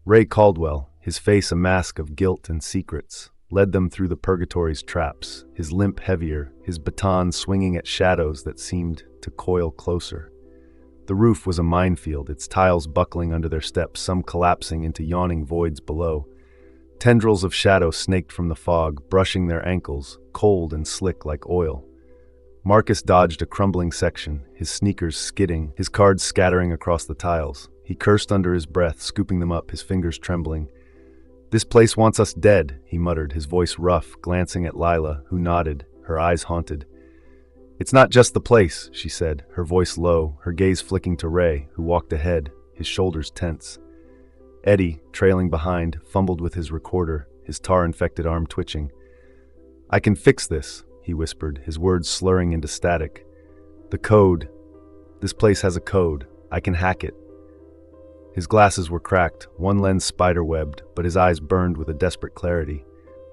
Ray Caldwell, his face a mask of guilt and secrets, led them through the purgatory's traps, his limp heavier, his baton swinging at shadows that seemed to coil closer. The roof was a minefield, its tiles buckling under their steps, some collapsing into yawning voids below. Tendrils of shadow snaked from the fog, brushing their ankles, cold and slick like oil. Marcus dodged a crumbling section, his sneakers skidding, his cards scattering across the tiles. He cursed under his breath, scooping them up, his fingers trembling. "This place wants us dead," he muttered, his voice rough, glancing at Lila, who nodded, her eyes haunted. "It's not just the place," she said, her voice low, her gaze flicking to Ray, who walked ahead, his shoulders tense. Eddie, trailing behind, fumbled with his recorder, his tar-infected arm twitching. "I can fix this," he whispered, his words slurring into static. "The code. This place has a code. I can hack it." His glasses were cracked, one lens spider-webbed, but his eyes burned with a desperate clarity.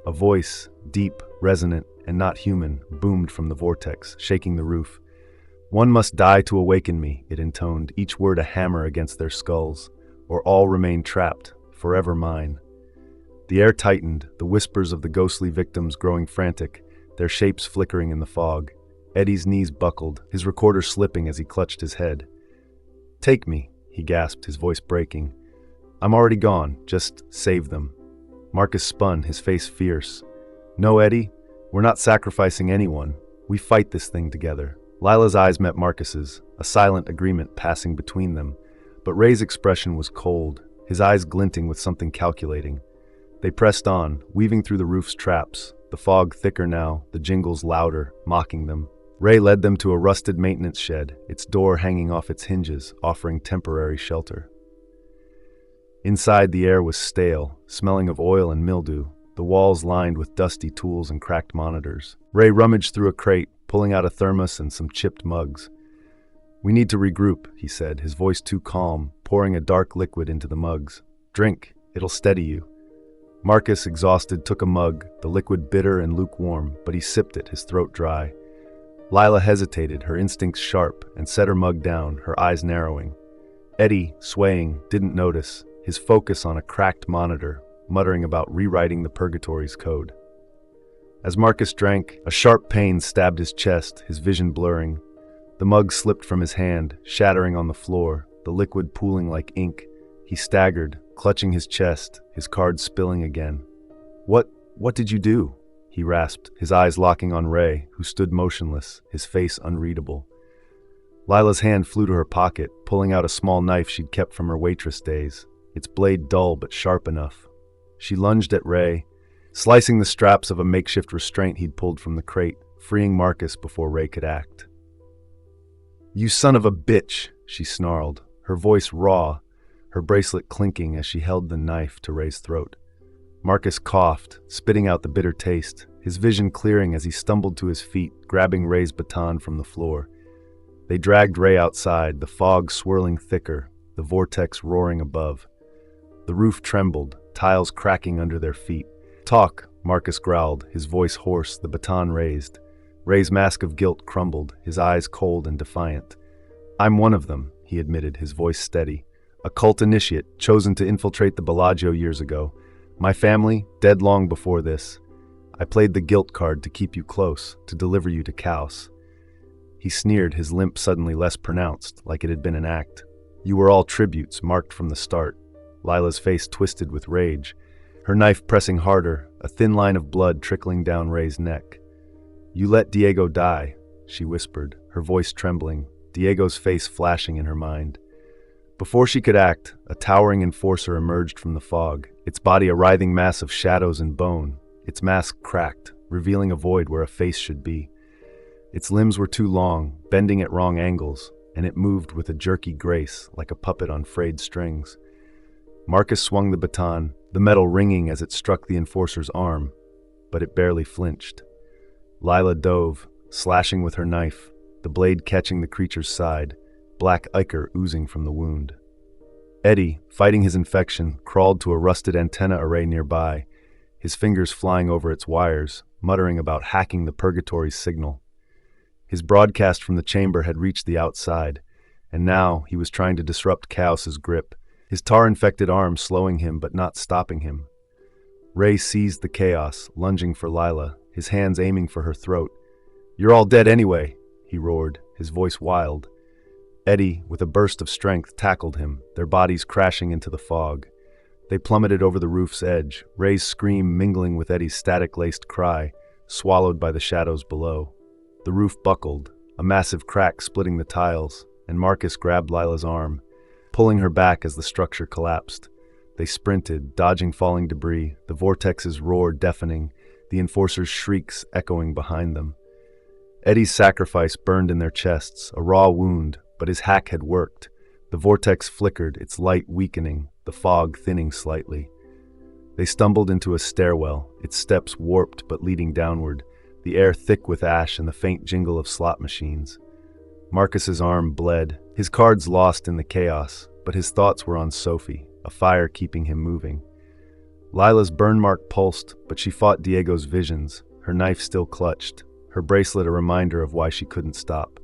A voice, deep, resonant, and not human, boomed from the vortex, shaking the roof. "One must die to awaken me," it intoned, each word a hammer against their skulls, "or all remain trapped, forever mine." The air tightened, the whispers of the ghostly victims growing frantic, their shapes flickering in the fog. Eddie's knees buckled, his recorder slipping as he clutched his head. "Take me," he gasped, his voice breaking. "I'm already gone, just save them." Marcus spun, his face fierce. "No, Eddie, we're not sacrificing anyone. We fight this thing together." Lila's eyes met Marcus's, a silent agreement passing between them, but Ray's expression was cold, his eyes glinting with something calculating. They pressed on, weaving through the roof's traps, the fog thicker now, the jingles louder, mocking them. Ray led them to a rusted maintenance shed, its door hanging off its hinges, offering temporary shelter. Inside, the air was stale, smelling of oil and mildew, the walls lined with dusty tools and cracked monitors. Ray rummaged through a crate, pulling out a thermos and some chipped mugs. "We need to regroup," he said, his voice too calm, pouring a dark liquid into the mugs. "Drink, it'll steady you." Marcus, exhausted, took a mug, the liquid bitter and lukewarm, but he sipped it, his throat dry. Lila hesitated, her instincts sharp, and set her mug down, her eyes narrowing. Eddie, swaying, didn't notice, his focus on a cracked monitor, muttering about rewriting the Purgatory's code. As Marcus drank, a sharp pain stabbed his chest, his vision blurring. The mug slipped from his hand, shattering on the floor, the liquid pooling like ink. He staggered, clutching his chest, his cards spilling again. What did you do?" he rasped, his eyes locking on Ray, who stood motionless, his face unreadable. Lila's hand flew to her pocket, pulling out a small knife she'd kept from her waitress days, its blade dull but sharp enough. She lunged at Ray, slicing the straps of a makeshift restraint he'd pulled from the crate, freeing Marcus before Ray could act. "You son of a bitch," she snarled, her voice raw, her bracelet clinking as she held the knife to Ray's throat. Marcus coughed, spitting out the bitter taste, his vision clearing as he stumbled to his feet, grabbing Ray's baton from the floor. They dragged Ray outside, the fog swirling thicker, the vortex roaring above. The roof trembled, tiles cracking under their feet. "Talk," Marcus growled, his voice hoarse, the baton raised. Ray's mask of guilt crumbled, his eyes cold and defiant. "I'm one of them," he admitted, his voice steady. "A cult initiate, chosen to infiltrate the Bellagio years ago. My family, dead long before this. I played the guilt card to keep you close, to deliver you to Chaos." He sneered, his limp suddenly less pronounced, like it had been an act. "You were all tributes, marked from the start." Lila's face twisted with rage, her knife pressing harder, a thin line of blood trickling down Ray's neck. "You let Diego die," she whispered, her voice trembling, Diego's face flashing in her mind. Before she could act, a towering enforcer emerged from the fog, its body a writhing mass of shadows and bone, its mask cracked, revealing a void where a face should be. Its limbs were too long, bending at wrong angles, and it moved with a jerky grace, like a puppet on frayed strings. Marcus swung the baton, the metal ringing as it struck the enforcer's arm, but it barely flinched. Lila dove, slashing with her knife, the blade catching the creature's side, black ichor oozing from the wound. Eddie, fighting his infection, crawled to a rusted antenna array nearby, his fingers flying over its wires, muttering about hacking the Purgatory's signal. His broadcast from the chamber had reached the outside, and now he was trying to disrupt Chaos's grip, his tar-infected arm slowing him but not stopping him. Ray seized the chaos, lunging for Lila, his hands aiming for her throat. "You're all dead anyway," he roared, his voice wild. Eddie, with a burst of strength, tackled him, their bodies crashing into the fog. They plummeted over the roof's edge, Ray's scream mingling with Eddie's static-laced cry, swallowed by the shadows below. The roof buckled, a massive crack splitting the tiles, and Marcus grabbed Lila's arm, pulling her back as the structure collapsed. They sprinted, dodging falling debris, the vortex's roar deafening, the enforcer's shrieks echoing behind them. Eddie's sacrifice burned in their chests, a raw wound, but his hack had worked. The vortex flickered, its light weakening, the fog thinning slightly. They stumbled into a stairwell, its steps warped but leading downward, the air thick with ash and the faint jingle of slot machines. Marcus's arm bled, his cards lost in the chaos, but his thoughts were on Sophie, a fire keeping him moving. Lila's burn mark pulsed, but she fought Diego's visions, her knife still clutched, her bracelet a reminder of why she couldn't stop.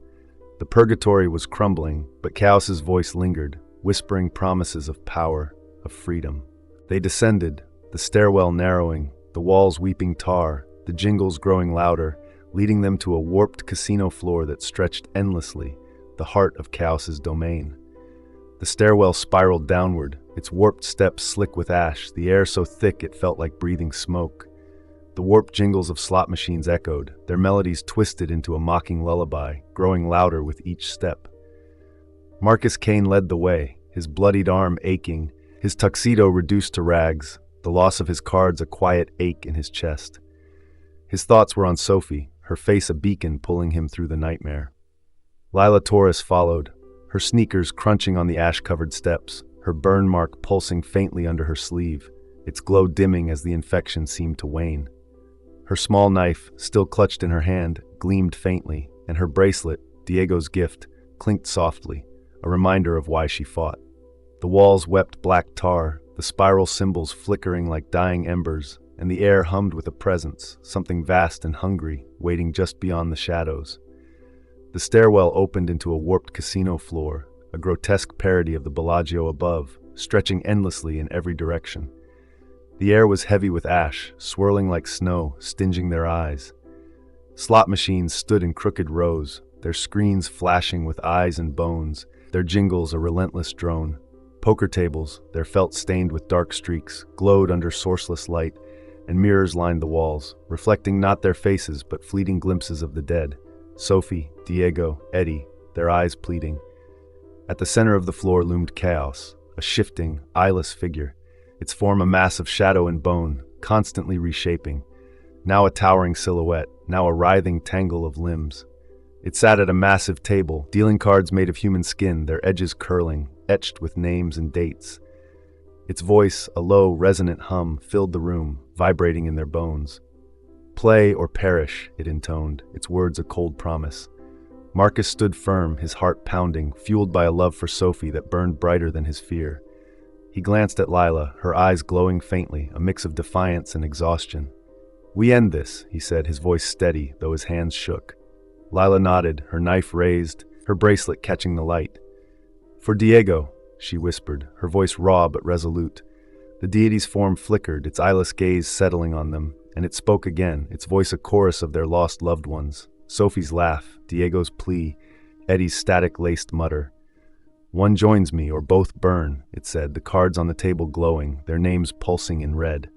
The Purgatory was crumbling, but Chaos's voice lingered, whispering promises of power, of freedom. They descended, the stairwell narrowing, the walls weeping tar, the jingles growing louder, leading them to a warped casino floor that stretched endlessly, the heart of Chaos's domain. The stairwell spiraled downward, its warped steps slick with ash, the air so thick it felt like breathing smoke. The warped jingles of slot machines echoed, their melodies twisted into a mocking lullaby, growing louder with each step. Marcus Kane led the way, his bloodied arm aching, his tuxedo reduced to rags, the loss of his cards a quiet ache in his chest. His thoughts were on Sophie, her face a beacon pulling him through the nightmare. Lila Torres followed, her sneakers crunching on the ash-covered steps, her burn mark pulsing faintly under her sleeve, its glow dimming as the infection seemed to wane. Her small knife, still clutched in her hand, gleamed faintly, and her bracelet, Diego's gift, clinked softly, a reminder of why she fought. The walls wept black tar, the spiral symbols flickering like dying embers, and the air hummed with a presence, something vast and hungry, waiting just beyond the shadows. The stairwell opened into a warped casino floor, a grotesque parody of the Bellagio above, stretching endlessly in every direction. The air was heavy with ash, swirling like snow, stinging their eyes. Slot machines stood in crooked rows, their screens flashing with eyes and bones, their jingles a relentless drone. Poker tables, their felt stained with dark streaks, glowed under sourceless light, and mirrors lined the walls, reflecting not their faces but fleeting glimpses of the dead. Sophie, Diego, Eddie, their eyes pleading. At the center of the floor loomed Chaos, a shifting, eyeless figure, its form a mass of shadow and bone, constantly reshaping. Now a towering silhouette, now a writhing tangle of limbs. It sat at a massive table, dealing cards made of human skin, their edges curling, etched with names and dates. Its voice, a low, resonant hum, filled the room, vibrating in their bones. Play or perish, it intoned, its words a cold promise. Marcus stood firm, his heart pounding, fueled by a love for Sophie that burned brighter than his fear. He glanced at Lila, her eyes glowing faintly, a mix of defiance and exhaustion. "We end this," he said, his voice steady, though his hands shook. Lila nodded, her knife raised, her bracelet catching the light. "For Diego," she whispered, her voice raw but resolute. The deity's form flickered, its eyeless gaze settling on them, and it spoke again, its voice a chorus of their lost loved ones. Sophie's laugh, Diego's plea, Eddie's static-laced mutter. "One joins me, or both burn," it said, the cards on the table glowing, their names pulsing in red.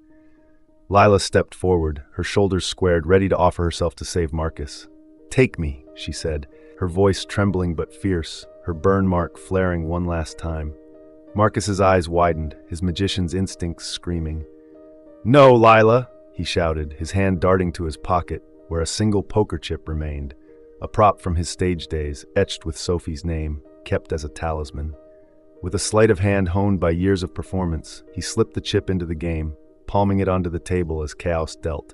Lila stepped forward, her shoulders squared, ready to offer herself to save Marcus. "Take me," she said, her voice trembling but fierce, her burn mark flaring one last time. Marcus's eyes widened, his magician's instincts screaming. "No, Lila!" he shouted, his hand darting to his pocket, where a single poker chip remained, a prop from his stage days, etched with Sophie's name, kept as a talisman. With a sleight of hand honed by years of performance, he slipped the chip into the game, palming it onto the table as Chaos dealt.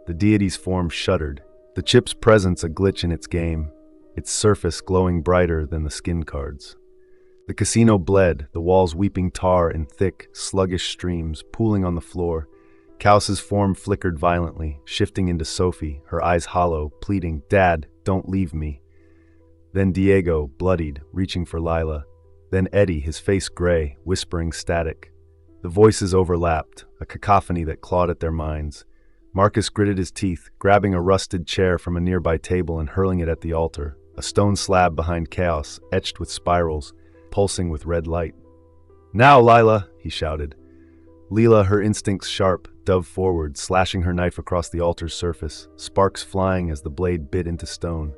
The deity's form shuddered, the chip's presence a glitch in its game, its surface glowing brighter than the skin cards. The casino bled, the walls weeping tar in thick, sluggish streams, pooling on the floor. Chaos's form flickered violently, shifting into Sophie, her eyes hollow, pleading, "Dad, don't leave me." Then Diego, bloodied, reaching for Lila. Then Eddie, his face gray, whispering static. The voices overlapped, a cacophony that clawed at their minds. Marcus gritted his teeth, grabbing a rusted chair from a nearby table and hurling it at the altar, a stone slab behind Chaos, etched with spirals, pulsing with red light. "Now, Lila!" he shouted. Lila, her instincts sharp, dove forward, slashing her knife across the altar's surface, sparks flying as the blade bit into stone.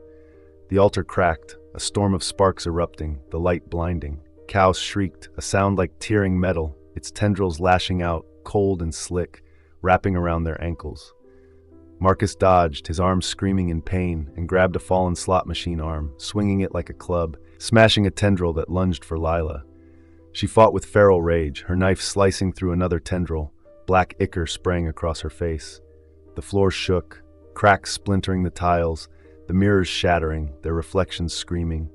The altar cracked, a storm of sparks erupting, the light blinding. Chaos shrieked, a sound like tearing metal, its tendrils lashing out, cold and slick, wrapping around their ankles. Marcus dodged, his arm screaming in pain, and grabbed a fallen slot machine arm, swinging it like a club, smashing a tendril that lunged for Lila. She fought with feral rage, her knife slicing through another tendril. Black ichor sprang across her face. The floor shook, cracks splintering the tiles, the mirrors shattering, their reflections screaming.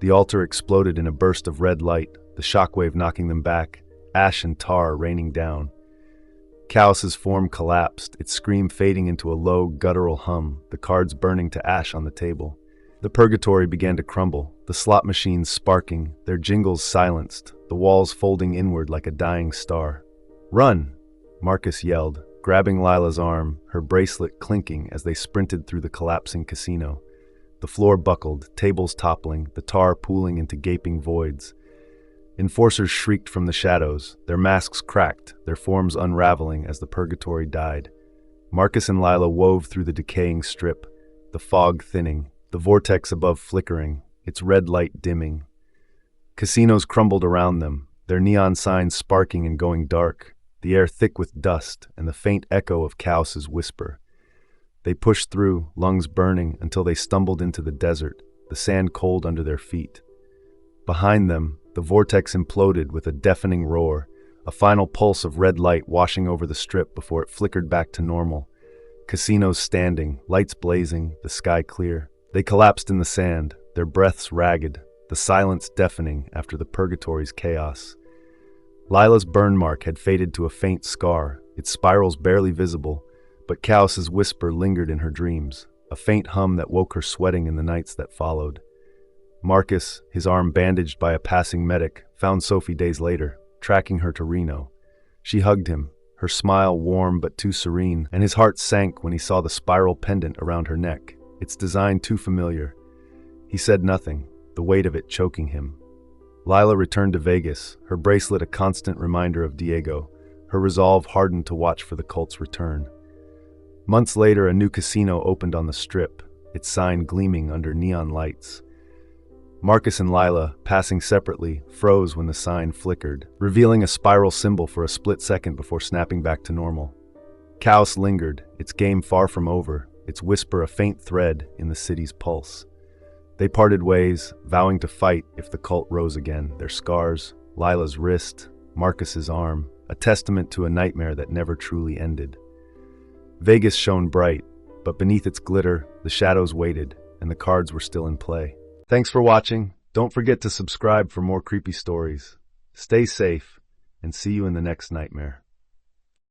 The altar exploded in a burst of red light, the shockwave knocking them back, ash and tar raining down. Chaos's form collapsed, its scream fading into a low, guttural hum, the cards burning to ash on the table. The purgatory began to crumble, the slot machines sparking, their jingles silenced, the walls folding inward like a dying star. "Run!" Marcus yelled, grabbing Lila's arm, her bracelet clinking as they sprinted through the collapsing casino. The floor buckled, tables toppling, the tar pooling into gaping voids. Enforcers shrieked from the shadows, their masks cracked, their forms unraveling as the purgatory died. Marcus and Lila wove through the decaying strip, the fog thinning, the vortex above flickering, its red light dimming. Casinos crumbled around them, their neon signs sparking and going dark, the air thick with dust and the faint echo of Chaos's whisper. They pushed through, lungs burning, until they stumbled into the desert, the sand cold under their feet. Behind them, the vortex imploded with a deafening roar, a final pulse of red light washing over the strip before it flickered back to normal. Casinos standing, lights blazing, the sky clear. They collapsed in the sand, their breaths ragged, the silence deafening after the purgatory's chaos. Lila's burn mark had faded to a faint scar, its spirals barely visible, but Chaos's whisper lingered in her dreams, a faint hum that woke her sweating in the nights that followed. Marcus, his arm bandaged by a passing medic, found Sophie days later, tracking her to Reno. She hugged him, her smile warm but too serene, and his heart sank when he saw the spiral pendant around her neck, its design too familiar. He said nothing, the weight of it choking him. Lila returned to Vegas, her bracelet a constant reminder of Diego, her resolve hardened to watch for the cult's return. Months later, a new casino opened on the Strip, its sign gleaming under neon lights. Marcus and Lila, passing separately, froze when the sign flickered, revealing a spiral symbol for a split second before snapping back to normal. Chaos lingered, its game far from over, its whisper a faint thread in the city's pulse. They parted ways, vowing to fight if the cult rose again, their scars, Lila's wrist, Marcus's arm, a testament to a nightmare that never truly ended. Vegas shone bright, but beneath its glitter, the shadows waited, and the cards were still in play. Thanks for watching. Don't forget to subscribe for more creepy stories. Stay safe, and see you in the next nightmare.